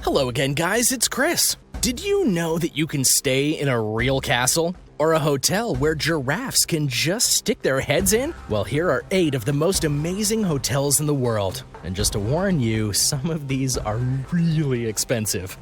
Hello again, guys, it's Chris. Did you know that you can stay in a real castle? Or a hotel where giraffes can just stick their heads in? Well, here are 8 of the most amazing hotels in the world. And just to warn you, some of these are really expensive.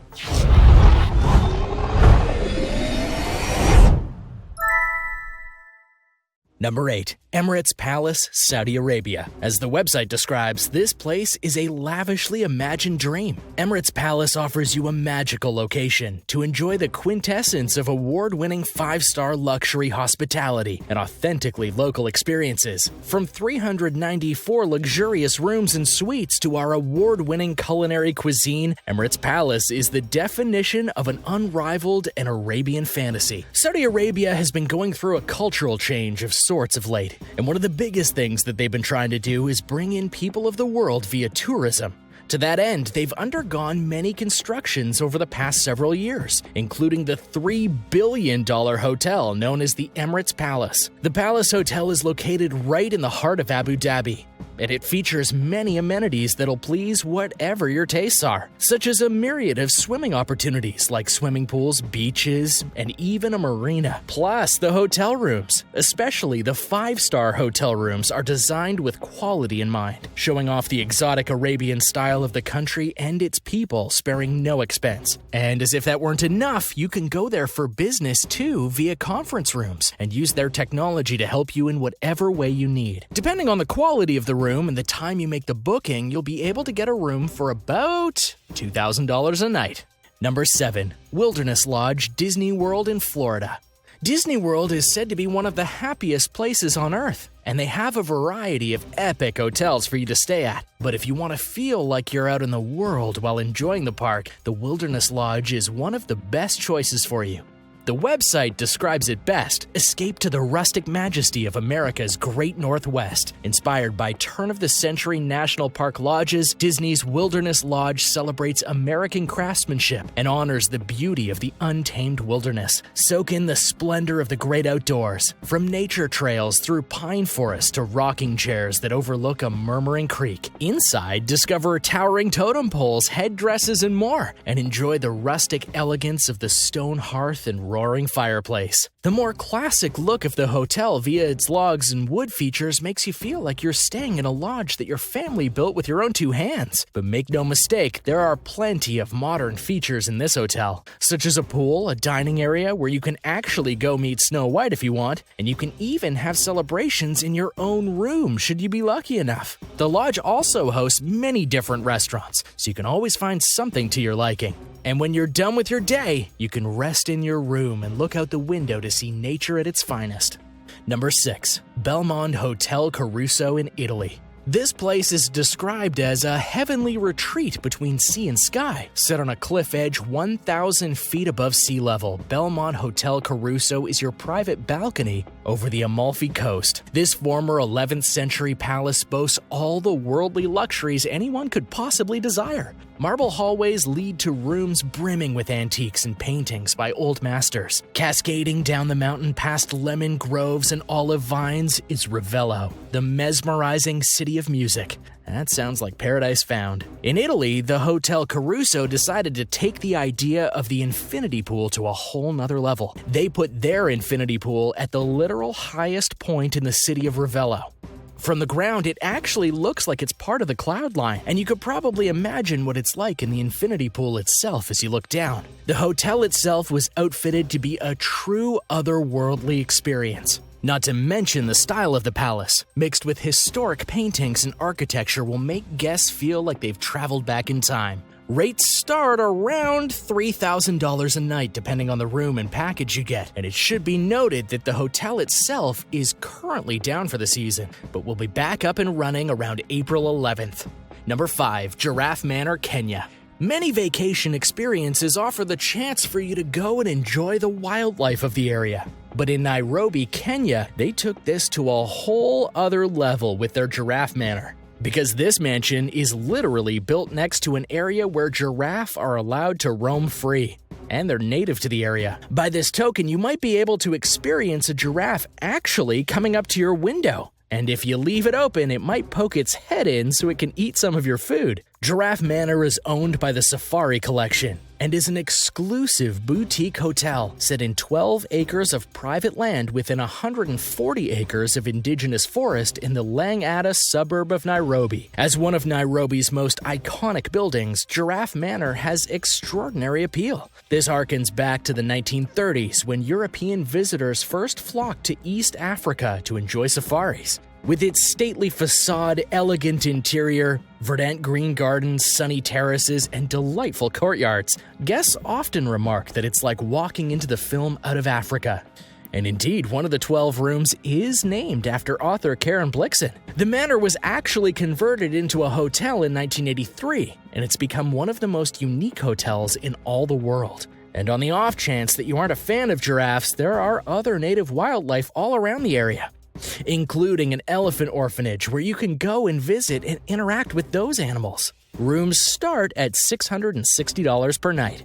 Number 8. Emirates Palace, Saudi Arabia. As the website describes, this place is a lavishly imagined dream. Emirates Palace offers you a magical location to enjoy the quintessence of award-winning 5-star luxury hospitality and authentically local experiences. From 394 luxurious rooms and suites to our award-winning culinary cuisine, Emirates Palace is the definition of an unrivaled and Arabian fantasy. Saudi Arabia has been going through a cultural change of sorts of late. And one of the biggest things that they've been trying to do is bring in people of the world via tourism. To that end, they've undergone many constructions over the past several years, including the $3 billion hotel known as the Emirates Palace. The Palace Hotel is located right in the heart of Abu Dhabi, and it features many amenities that'll please whatever your tastes are, such as a myriad of swimming opportunities like swimming pools, beaches, and even a marina. Plus, the hotel rooms, especially the 5-star hotel rooms, are designed with quality in mind, showing off the exotic Arabian style of the country and its people, sparing no expense. And as if that weren't enough, you can go there for business too via conference rooms and use their technology to help you in whatever way you need. Depending on the quality of the room and the time you make the booking, you'll be able to get a room for about $2,000 a night. Number 7. Wilderness Lodge, Disney World in Florida. Disney World is said to be one of the happiest places on Earth, and they have a variety of epic hotels for you to stay at. But if you want to feel like you're out in the world while enjoying the park, the Wilderness Lodge is one of the best choices for you. The website describes it best: escape to the rustic majesty of America's Great Northwest. Inspired by turn-of-the-century national park lodges, Disney's Wilderness Lodge celebrates American craftsmanship and honors the beauty of the untamed wilderness. Soak in the splendor of the great outdoors, from nature trails through pine forests to rocking chairs that overlook a murmuring creek. Inside, discover towering totem poles, headdresses, and more, and enjoy the rustic elegance of the stone hearth and roaring fireplace. The more classic look of the hotel via its logs and wood features makes you feel like you're staying in a lodge that your family built with your own 2 hands. But make no mistake, there are plenty of modern features in this hotel, such as a pool, a dining area where you can actually go meet Snow White if you want, and you can even have celebrations in your own room should you be lucky enough. The lodge also hosts many different restaurants, so you can always find something to your liking. And when you're done with your day, you can rest in your room and look out the window to see nature at its finest. Number 6. Belmond Hotel Caruso in Italy. This place is described as a heavenly retreat between sea and sky. Set on a cliff edge 1,000 feet above sea level, Belmond Hotel Caruso is your private balcony over the Amalfi Coast. This former 11th century palace boasts all the worldly luxuries anyone could possibly desire. Marble hallways lead to rooms brimming with antiques and paintings by old masters. Cascading down the mountain past lemon groves and olive vines is Ravello, the mesmerizing city of music. That sounds like paradise found. In Italy, the Hotel Caruso decided to take the idea of the infinity pool to a whole nother level. They put their infinity pool at the literal highest point in the city of Ravello. From the ground, it actually looks like it's part of the cloud line, and you could probably imagine what it's like in the infinity pool itself as you look down. The hotel itself was outfitted to be a true otherworldly experience. Not to mention the style of the palace, mixed with historic paintings and architecture, will make guests feel like they've traveled back in time. Rates start around $3,000 a night depending on the room and package you get, and it should be noted that the hotel itself is currently down for the season, but will be back up and running around April 11th. Number 5. GIRAFFE Manor, Kenya. Many vacation experiences offer the chance for you to go and enjoy the wildlife of the area. But in Nairobi, Kenya, they took this to a whole other level with their Giraffe Manor. Because this mansion is literally built next to an area where giraffe are allowed to roam free. And they're native to the area. By this token, you might be able to experience a giraffe actually coming up to your window. And if you leave it open, it might poke its head in so it can eat some of your food. Giraffe Manor is owned by the Safari Collection and is an exclusive boutique hotel set in 12 acres of private land within 140 acres of indigenous forest in the Lang'ata suburb of Nairobi. As one of Nairobi's most iconic buildings, Giraffe Manor has extraordinary appeal. This harkens back to the 1930s when European visitors first flocked to East Africa to enjoy safaris. With its stately facade, elegant interior, verdant green gardens, sunny terraces, and delightful courtyards, guests often remark that it's like walking into the film Out of Africa. And indeed, one of the 12 rooms is named after author Karen Blixen. The manor was actually converted into a hotel in 1983, and it's become one of the most unique hotels in all the world. And on the off chance that you aren't a fan of giraffes, there are other native wildlife all around the area, including an elephant orphanage where you can go and visit and interact with those animals. Rooms start at $660 per night.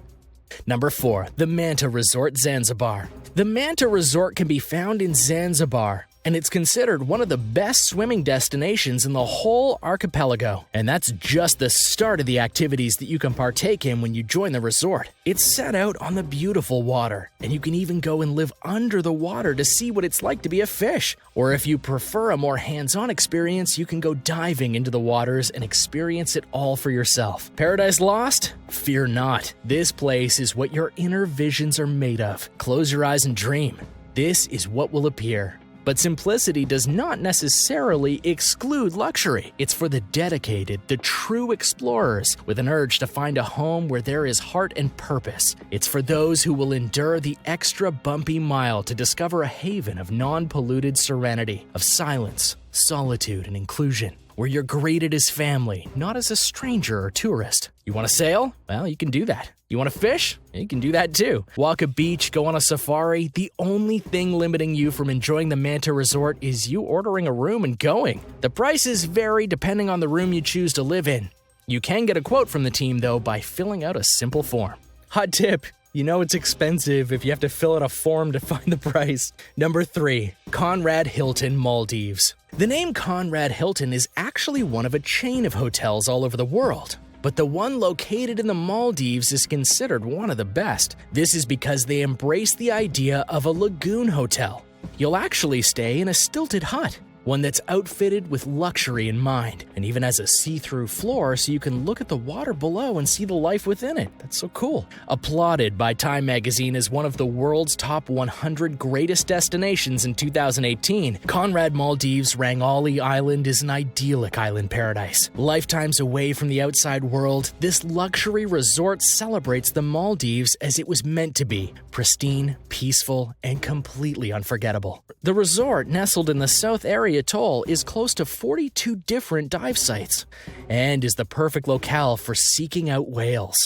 Number 4. The MANTA Resort Zanzibar. The MANTA Resort can be found in Zanzibar, and it's considered one of the best swimming destinations in the whole archipelago. And that's just the start of the activities that you can partake in when you join the resort. It's set out on the beautiful water, and you can even go and live under the water to see what it's like to be a fish. Or if you prefer a more hands-on experience, you can go diving into the waters and experience it all for yourself. Paradise Lost? Fear not. This place is what your inner visions are made of. Close your eyes and dream. This is what will appear. But simplicity does not necessarily exclude luxury. It's for the dedicated, the true explorers with an urge to find a home where there is heart and purpose. It's for those who will endure the extra bumpy mile to discover a haven of non-polluted serenity, of silence, solitude, and inclusion, where you're greeted as family, not as a stranger or tourist. You want to sail? Well, you can do that. You want to fish? You can do that too. Walk a beach, go on a safari. The only thing limiting you from enjoying the MANTA Resort is you ordering a room and going. The prices vary depending on the room you choose to live in. You can get a quote from the team, though, by filling out a simple form. Hot tip: you know it's expensive if you have to fill out a form to find the price. Number 3. CONRAD Hilton Maldives. The name CONRAD Hilton is actually one of a chain of hotels all over the world, but the one located in the Maldives is considered one of the best. This is because they embrace the idea of a lagoon hotel. You'll actually stay in a stilted hut, one that's outfitted with luxury in mind, and even has a see-through floor so you can look at the water below and see the life within it. That's so cool. Applauded by Time magazine as one of the world's top 100 greatest destinations in 2018, CONRAD Maldives Rangali Island is an idyllic island paradise. Lifetimes away from the outside world, this luxury resort celebrates the Maldives as it was meant to be: pristine, peaceful, and completely unforgettable. The resort, nestled in the South Area Atoll, is close to 42 different dive sites and is the perfect locale for seeking out whales.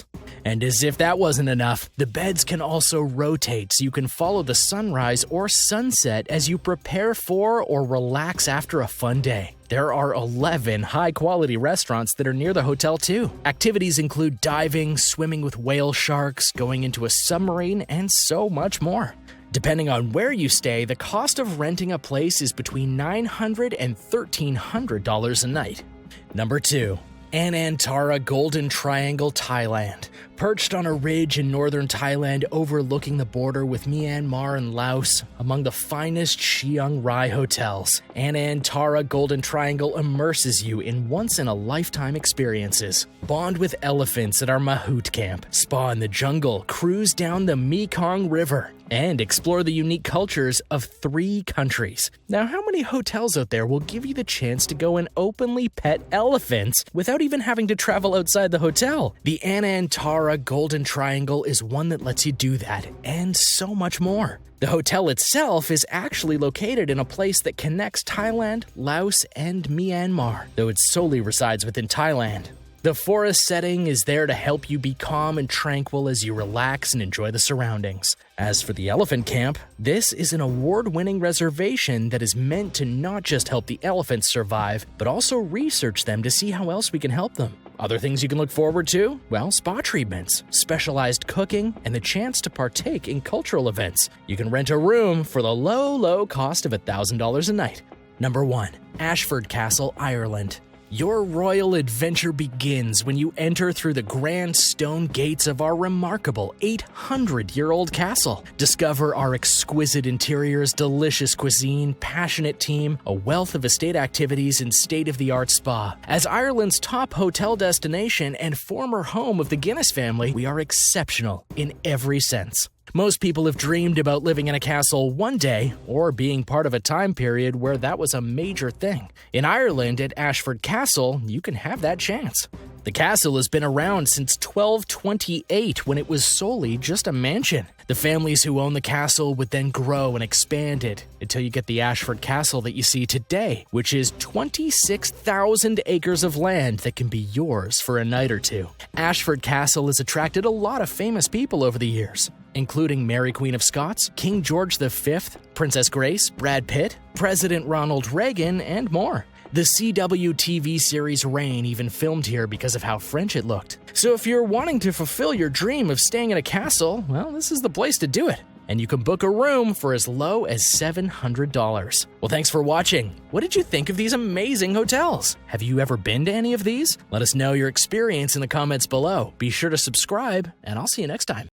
And as if that wasn't enough, the beds can also rotate so you can follow the sunrise or sunset as you prepare for or relax after a fun day. There are 11 high-quality restaurants that are near the hotel too. Activities include diving, swimming with whale sharks, going into a submarine, and so much more. Depending on where you stay, the cost of renting a place is between $900 and $1,300 a night. Number 2. ANTARA Golden Triangle, Thailand. Perched on a ridge in northern Thailand overlooking the border with Myanmar and Laos, among the finest Chiang Rai hotels, ANTARA Golden Triangle immerses you in once-in-a-lifetime experiences. Bond with elephants at our Mahout camp, spa in the jungle, cruise down the Mekong River, and explore the unique cultures of 3 countries. Now, how many hotels out there will give you the chance to go and openly pet elephants without even having to travel outside the hotel? The ANTARA Golden Triangle is one that lets you do that, and so much more. The hotel itself is actually located in a place that connects Thailand, Laos, and Myanmar, though it solely resides within Thailand. The forest setting is there to help you be calm and tranquil as you relax and enjoy the surroundings. As for the elephant camp, this is an award-winning reservation that is meant to not just help the elephants survive, but also research them to see how else we can help them. Other things you can look forward to? Well, spa treatments, specialized cooking, and the chance to partake in cultural events. You can rent a room for the low cost of $1,000 a night. Number 1. ASHFORD Castle, Ireland. Your royal adventure begins when you enter through the grand stone gates of our remarkable 800-year-old castle. Discover our exquisite interiors, delicious cuisine, passionate team, a wealth of estate activities, and state-of-the-art spa. As Ireland's top hotel destination and former home of the Guinness family, we are exceptional in every sense. Most people have dreamed about living in a castle one day or being part of a time period where that was a major thing. In Ireland, at ASHFORD Castle, you can have that chance. The castle has been around since 1228 when it was solely just a mansion. The families who own the castle would then grow and expand it until you get the ASHFORD Castle that you see today, which is 26,000 acres of land that can be yours for a night or two. ASHFORD Castle has attracted a lot of famous people over the years, including Mary Queen of Scots, King George V, Princess Grace, Brad Pitt, President Ronald Reagan, and more. The CW TV series Reign even filmed here because of how French it looked. So if you're wanting to fulfill your dream of staying in a castle, well, this is the place to do it. And you can book a room for as low as $700. Well, thanks for watching. What did you think of these amazing hotels? Have you ever been to any of these? Let us know your experience in the comments below. Be sure to subscribe, and I'll see you next time.